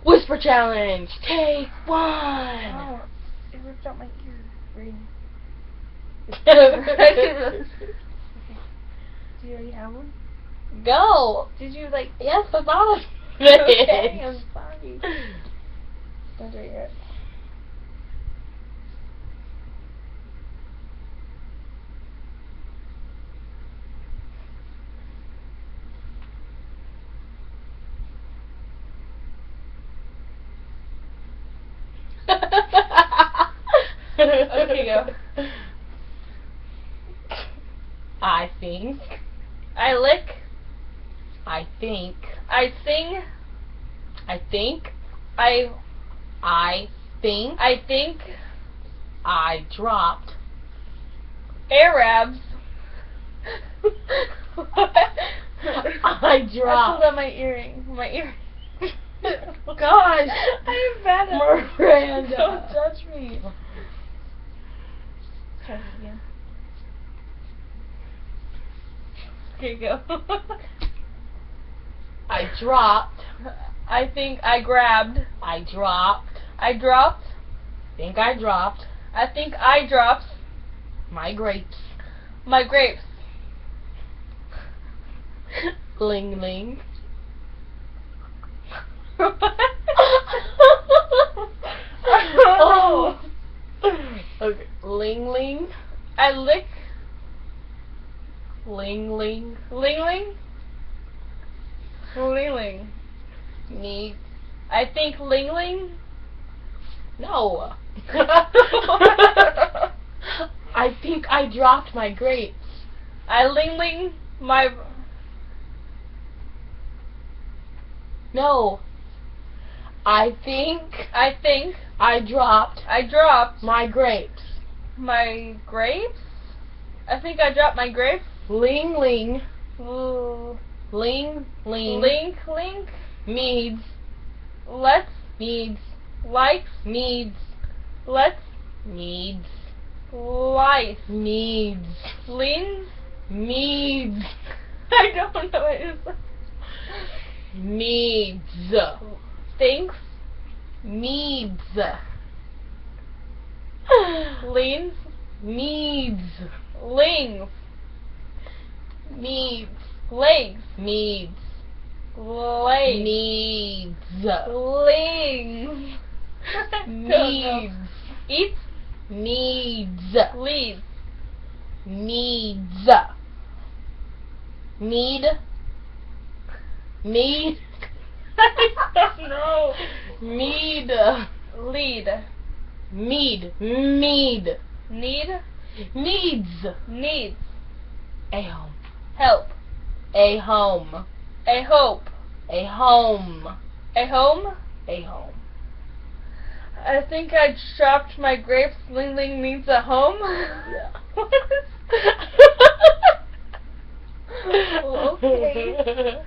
Whisper challenge. Take one. Oh, it ripped out my ear ring. Do you already have one? Go. Did you like? Yes, I thought of Okay, it. I'm sorry. Don't do it yet. Okay, go. I think. I lick. I think. I sing. I think. I think. I think. I dropped. Arabs. I I dropped. pulled out my earring. My earring. Gosh, I am bad at Miranda. Don't judge me. Try this again. Here you go. I dropped. I think I grabbed. I dropped. I dropped. Think I dropped. I think I dropped My grapes. my grapes. Ling ling. Oh. Okay. Ling ling. I lick. Ling ling. Ling ling. Ling ling. Me. I think ling ling. No. I think I dropped my grapes. I ling ling my. No. I think I think I dropped I dropped my grapes. my grapes. I think I dropped my grapes. Ling ling. L- Ling ling. Link link. Meads. Let's Meads. likes. Meads. Let's Meads. lice. Meads. Leans. Meads. I don't know what it is. Meads. Thinks. Meads. Leans. Meads. Lings. Meads. Legs. Meads. Legs. Meads. Lings. Meads. Eats. Needs. Leads. Needs. Need. Need. I don't know. Mead. Lead. Mead. Mead. Need. Needs. Needs. A home. Help. A home. A hope. A home. A home. A home. I think I dropped my grapes. Ling Ling means a home. Yeah. What is- Okay.